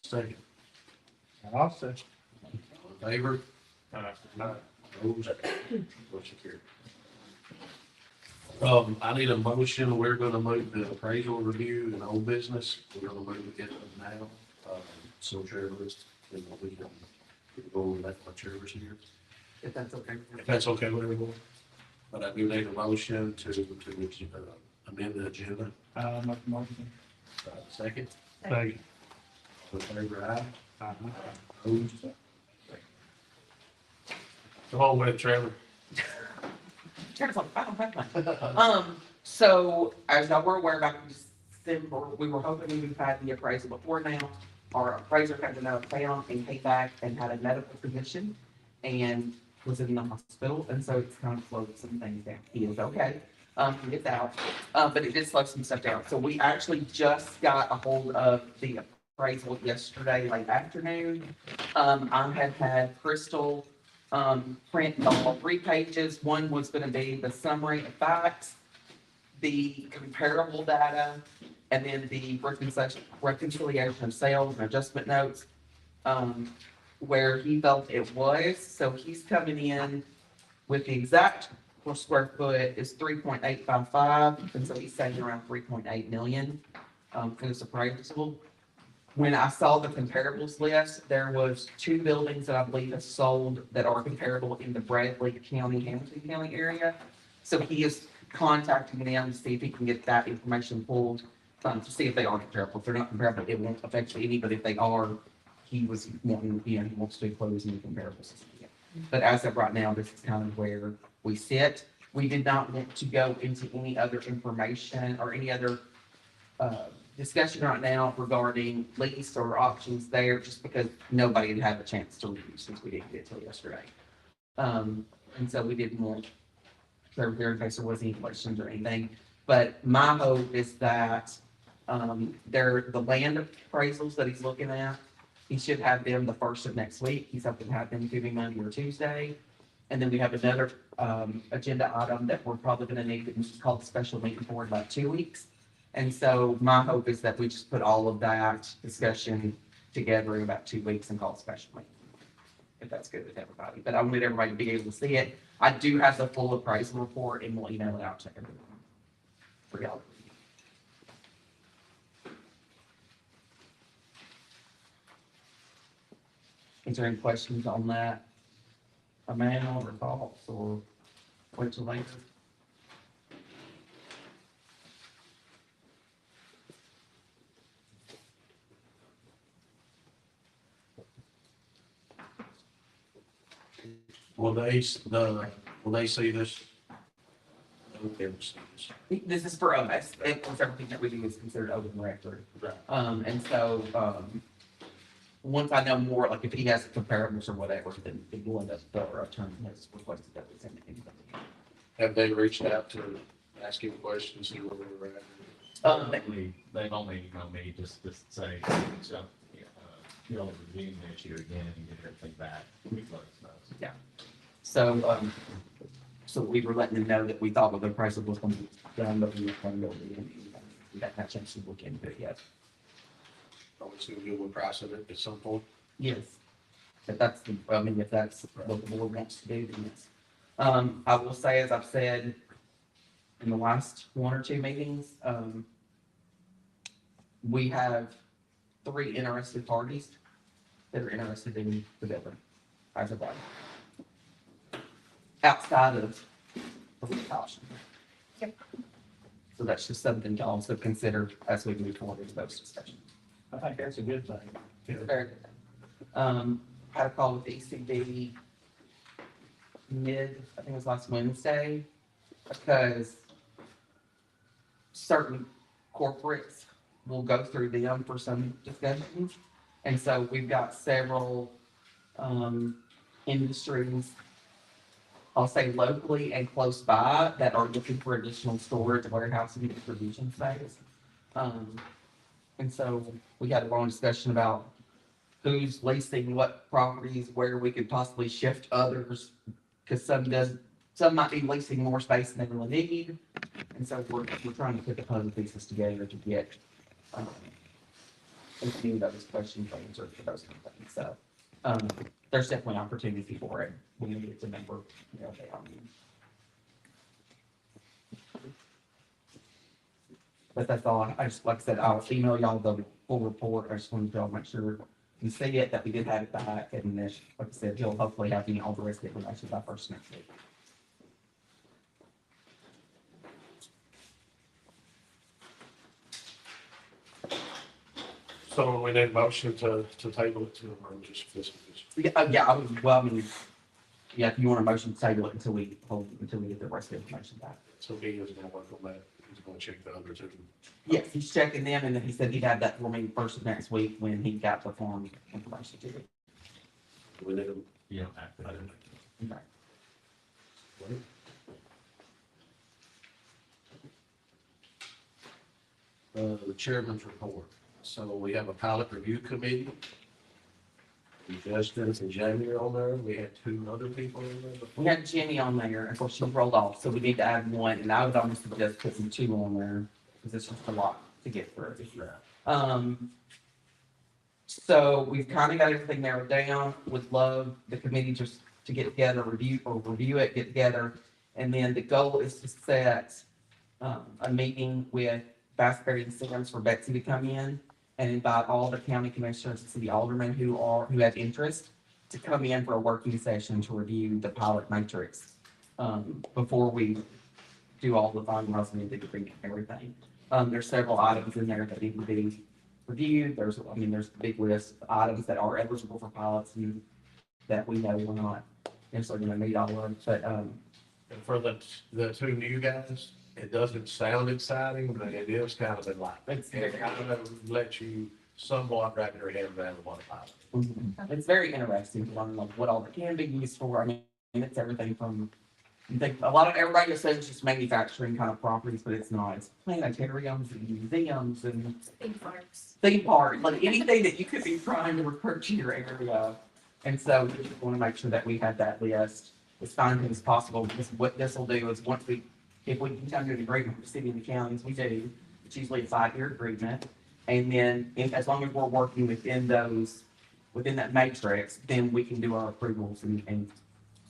second? I'll say. All in favor? Opposed? Motion carried. I need a motion. We're gonna move the appraisal review and old business. We're gonna move it now. So Trevor's, and we can go over that with Trevor's here. If that's okay. If that's okay with everyone. But I do need a motion to amend the agenda. I'll make the motion. Second? Second. All in favor, aye? Uh-huh. Opposed? Come on with it, Trevor. Trevor's like, I don't have mine. So as y'all were aware, back in December, we were hoping we would have had the appraisal before now. Our appraiser had been out of town and came back and had a medical condition and was in the hospital, and so it's kind of slowed some things down. He is okay, he gets out, but it did slow some stuff down. So we actually just got a hold of the appraisal yesterday, late afternoon. I had Crystal print all 3 pages. One was gonna be the summary of facts, the comparable data, and then the reconciliation of sales and adjustment notes, where he felt it was. So he's coming in with the exact per square foot is 3.855, and so he's saying around 3.8 million for this appraisal. When I saw the comparables list, there was 2 buildings that I believe have sold that are comparable in the Bradley County, Hamilton County area. So he is contacting them to see if he can get that information pulled, to see if they are comparable. If they're not comparable, it won't affect any, but if they are, he was wanting, he wants to close any comparables. But as of right now, this is kind of where we sit. We did not want to go into any other information or any other, discussion right now regarding lease or options there, just because nobody had had a chance to review since we didn't get it till yesterday. And so we didn't want there in case there was any questions or anything. But my hope is that the land appraisals that he's looking at, he should have them the 1st of next week. He's hoping to have them to me Monday or Tuesday. And then we have another agenda item that we're probably going to need, which is called the special meeting for in about 2 weeks. And so my hope is that we just put all of that discussion together in about 2 weeks and call a special meeting, if that's good with everybody. But I wanted everybody to be able to see it. I do have the full appraisal report, and we'll email it out to everyone for y'all. Is there any questions on that amount or thoughts, or wait till later? Will they see this? Okay, we'll see this. This is for us. Everything that we do is considered open record. Right. And so, once I know more, like if he has comparables or whatever, then we'll end up, our attorney has requested that we send it in. Have they reached out to ask him questions, see where we're at? They've only emailed me just to say, you'll review the issue again and get everything back. Yeah. So, so we were letting them know that we thought the price was going to be done, but we were going to go in. We haven't had a chance to look into it yet. Probably soon you'll be pricing it at some point. Yes. If that's if that's what the board wants to do, then yes. I will say, as I've said in the last 1 or 2 meetings, we have 3 interested parties that are interested in the building as of right now, outside of the caution. Yep. So that's just something to also consider as we move forward in those discussions. I think that's a good thing. Very good. Had a call with ECD I think it was last Wednesday, because certain corporates will go through them for some discussions. And so we've got several industries, I'll say locally and close by, that are looking for additional storage, warehouse, and distribution space. And so we had a long discussion about who's leasing what properties, where we could possibly shift others, because some might be leasing more space than they really need. And so we're trying to put the puzzle pieces together to get a few of those questions answered for those kind of things. So, there's definitely opportunity for it when you get to member, they are. But that's all. I just, like I said, I'll email y'all the full report. I just wanted y'all to make sure you see it, that we did have it back. And then, like I said, you'll hopefully have all the rest of the information by first next week. So we need a motion to table it to, or just this. Yeah, I would, well, I mean, yeah, if you want a motion to table it until we get the rest of the information back. So he is gonna work on that, he's gonna check the other two. Yes, he's checking them, and then he said he'd have that for me first of next week when he got the form information to me. We need a, You don't have to. Okay. the chairman's report. So we have a pilot review committee. Justin and Jamie are on there. We had two other people in there before. We had Jenny on there, of course, she rolled off, so we need to add one, and I would almost suggest putting two on there, because it's just a lot to get through. So we've kind of got everything narrowed down. Would love the committee just to get together, review it, get together. And then the goal is to set a meeting with Bassberry and Sims for Betsy to come in and invite all the county commissioners and city aldermen who have interest to come in for a working session to review the pilot matrix before we do all the finalizing of the agreement and everything. There's several items in there that need to be reviewed. There's a big list of items that are eligible for pilots and that we know we're not necessarily going to meet all of them. But And for the two new guys, it doesn't sound exciting, but it is kind of enlightening. It kind of lets you somewhat wrap your head around what a pilot is. it's very interesting to learn like what all it can be used for. I mean, it's everything from a lot of everybody just says it's just manufacturing kind of properties, but it's not. It's planetariums and museums and theme parks, like anything that you could be trying to recruit to your area. And so we just want to make sure that we have that list as fine as possible, because what this will do is if we can come to an agreement with the city and the counties, we do, it's usually a 5-year agreement. And then as long as we're working within that matrix, then we can do our approvals and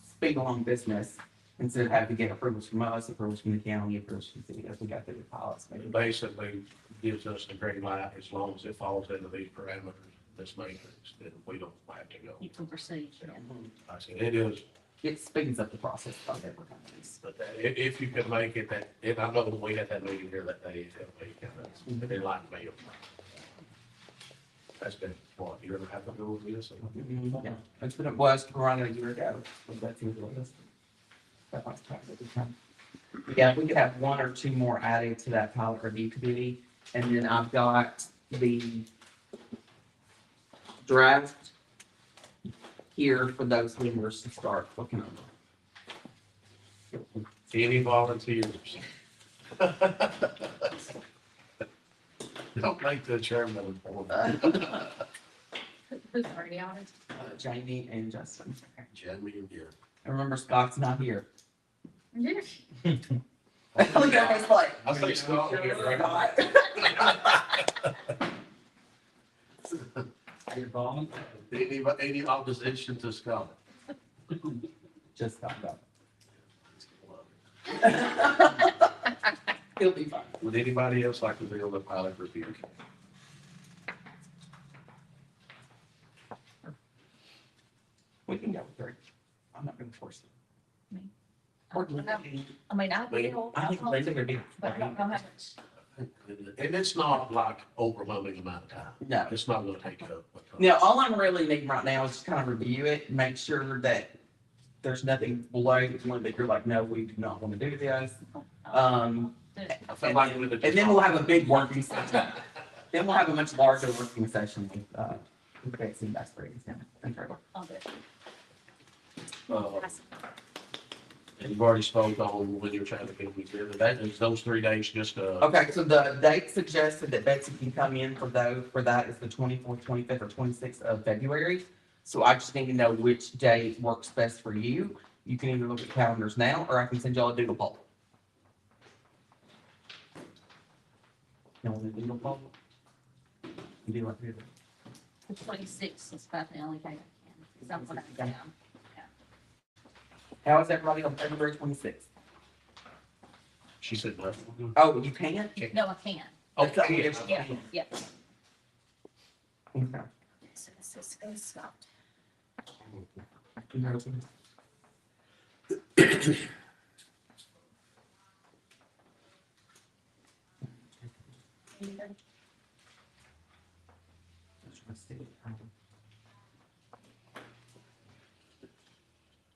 speed along business instead of having to get approvals from us, approvals from the county, approvals from the city, as we got through the pilots. It basically gives us the green light as long as it falls into these parameters, this matrix, then we don't have to go. You can proceed. I said, it is, It speeds up the process of every companies. but if you could make it that, if I know that we had that meeting here that day, it kind of, it like me. That's been, what, a year and a half ago with this? Yeah, it's been, it was around a year ago. But that's usually what it is. That last time that we come. Yeah, we could have one or two more added to that pilot review committee. And then I've got the draft here for those members to start looking over. Any volunteers? Don't make the chairman informed. Who's already on it? Jamie and Justin. Jamie and here. And remember, Scott's not here. Yes. Look at his like. I think Scott will get right. You're balling. Any opposition to Scott? Just Scott. He'll be fine. Would anybody else like to be on the pilot review? We can go with three. I'm not gonna force it. Me? Or I mean, I will. I think Linda would be. But I don't know how much. And it's not like overwhelming amount of time. No. It's not gonna take up. Now, all I'm really needing right now is just kind of review it, and make sure that there's nothing below the one that you're like, no, we do not want to do this. I feel like with the. And then we'll have a big working session. Then we'll have a much larger working session with Betsy and Bassbury and Trevor. I'll do it. And you've already spoke on when you're trying to get me together. That is those 3 days just, Okay, so the date suggested that Betsy can come in for that is the 24th, 25th, or 26th of February. So I just need to know which day works best for you. You can either look at calendars now, or I can send y'all a doodle poll. You want a doodle poll? You do like to do The 26th is about the only day I can. Something like that. How is everybody on February 26th? She said nothing. Oh, you can't? No, I can. Oh, yeah. Yeah, yeah. Okay. So this is good stuff.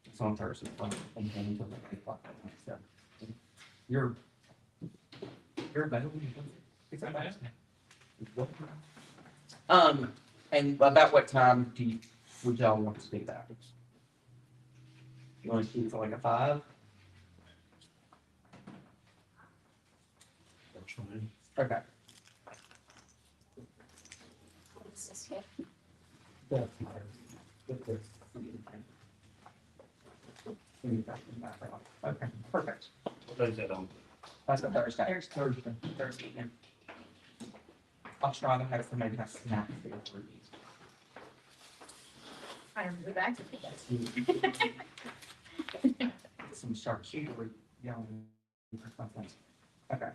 It's on Thursday. You're available? Is that bad? And about what time would y'all want to do that? You want to keep it for like a 5? That's fine. Okay. This is here. Okay, perfect. What day is that on? That's a Thursday. Thursday. Thursday evening. I'll try to have some, maybe have snacks for you. I am the back to the Some charcuterie, you know, or something. Okay.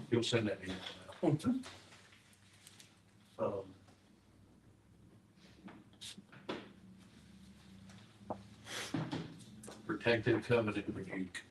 You'll send that in. Protected covenant rebuke.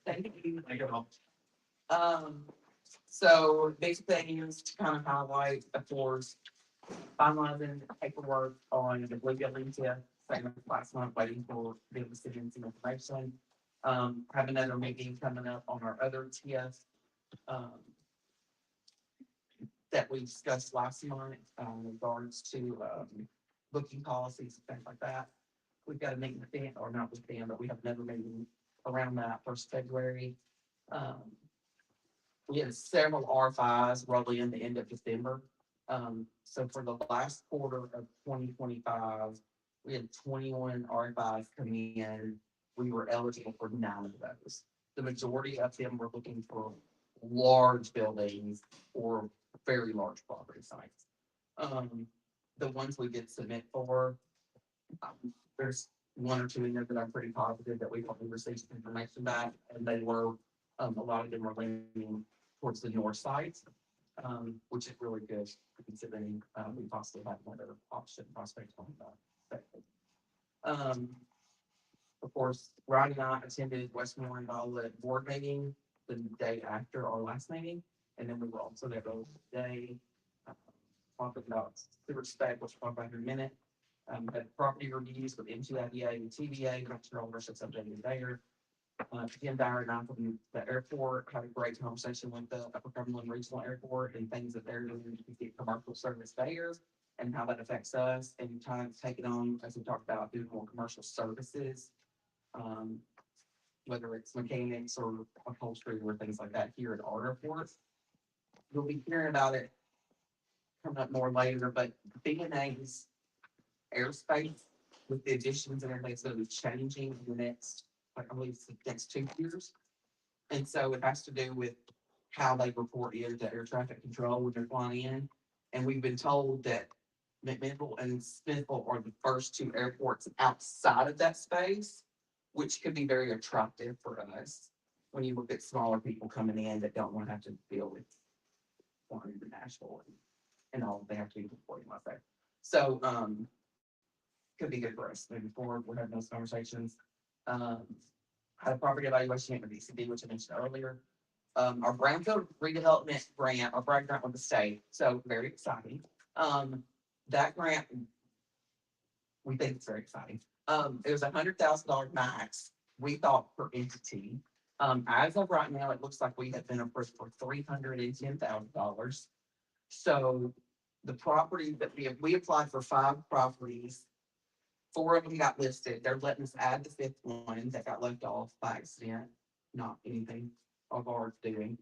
Thank you. Um, so these things to kind of highlight, of course, finalizing the paperwork on the blue building tip, second last month, waiting for the decisions and information. Have another meeting coming up on our other TF, that we discussed last month, in regards to, booking policies and things like that. We've got a meeting with them, or not with them, but we have another meeting around that first February. We had several R5s rolling in the end of December. So for the last quarter of 2025, we had 21 R5s come in. We were eligible for 9 of those. The majority of them were looking for large buildings or very large property sites. The ones we did submit for, there's 1 or 2 in there that I'm pretty positive that we've already received information back, and they were A lot of them are leaning towards the north side, which is really good considering, we possibly have another option prospect on that. Of course, Ryan and I attended Westmoreland board meeting the day after our last meeting, and then we were also there the day, talking about sewer spec, which we'll talk about in a minute. Had property reviews with M2IBA and TVA, I'm sure all of us have updated there. Jim Dyer and I from the airport had a great conversation with the Upper Cumberland Regional Airport and things that they're doing to get commercial service there and how that affects us, and trying to take it on, as we talked about, doing more commercial services. Whether it's mechanics or upholstery or things like that here at our airport. You'll be hearing about it coming up more later, but B&A's airspace with the additions and everything's gonna be changing in the next, like, I believe it's the next 2 years. And so it has to do with how they report in to air traffic control when they're flying in. And we've been told that McMinnville and Smithville are the first 2 airports outside of that space, which could be very attractive for us when you look at smaller people coming in that don't want to have to deal with flying to Nashville and all they have to do reporting like that. So, could be good for us moving forward. We're having those conversations. Had a property evaluation at the DCD, which I mentioned earlier. Our brownfield redevelopment grant, our brand grant with the state, so very exciting. That grant, we think it's very exciting. It was $100,000 max, we thought, per entity. As of right now, it looks like we have been approved for $310,000. So the property that we applied for 5 properties. 4 of them got listed. They're letting us add the 5th one that got left off by accident, not anything of our doing.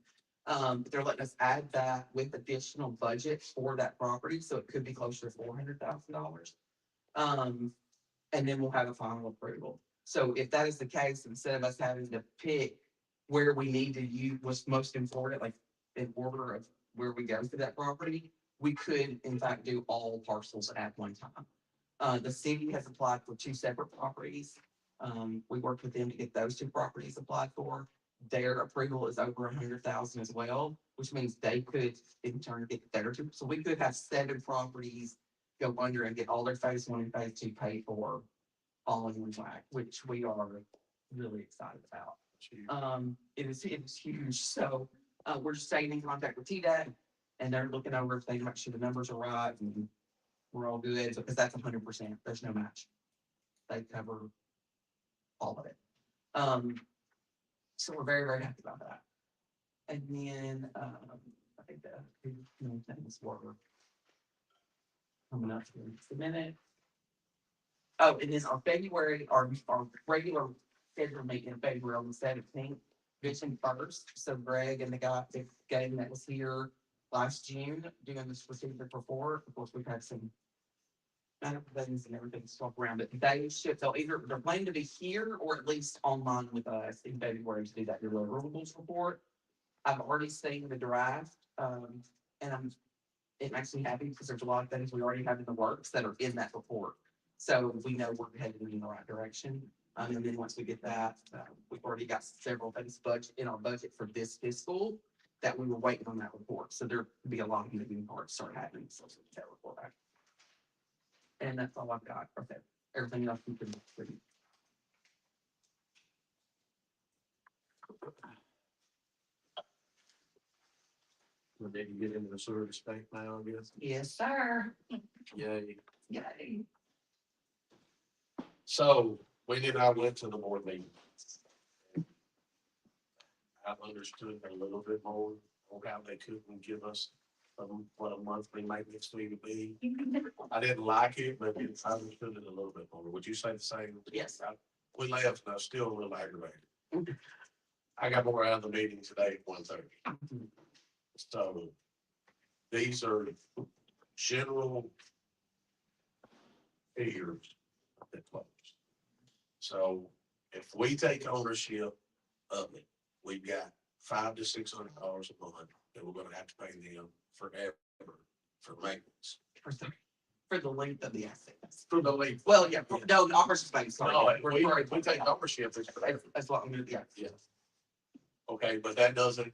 They're letting us add that with additional budget for that property, so it could be closer to $400,000. And then we'll have a final approval. So if that is the case, instead of us having to pick where we need to use, what's most important, like in order of where we go to that property, we could in fact do all parcels at one time. The city has applied for 2 separate properties. We worked with them to get those 2 properties applied for. Their approval is over 100,000 as well, which means they could in turn get their 2. So we could have 7 properties go under and get all their phase 1 and phase 2 paid for all in one whack, which we are really excited about. It is huge. So, we're staying in contact with TDAC and they're looking over everything to make sure the numbers are right and we're all good, because that's 100%. There's no match. They cover all of it. So we're very, very happy about that. And then, I think that things were coming up in just a minute. Oh, and then our February, our regular scheduled meeting in February on the 17th, Vision First. So Greg and the gang that was here last June doing the specific report. Of course, we've had some things and everything to swap around, but they're planning to be here or at least online with us in February to do that deliverables report. I've already seen the draft, and it makes me happy because there's a lot of things we already have in the works that are in that report. So we know we're headed in the right direction. And then once we get that, we've already got several things in our budget for this fiscal that we were waiting on that report. So there could be a lot of moving parts start happening. So that report back. And that's all I've got. Okay. Everything else we can read. We need to get into the sewer bank now, I guess. Yes, sir. Yay. Yay. So, Wendy and I went to the board meeting. I understood a little bit more on how they couldn't give us what a monthly maintenance fee would be. I didn't like it, but I understood it a little bit more. Would you say the same? Yes. We left and I was still a little aggravated. I got more out of the meeting today at 1:30. So these are general figures that close. So if we take ownership of it, we've got $500 to $600 a month that we're gonna have to pay them forever for maintenance. For the length of the assets. For the length. Well, yeah, no, operations space. No, we take ownership. That's what I'm gonna, yeah. Yeah. Okay, but that doesn't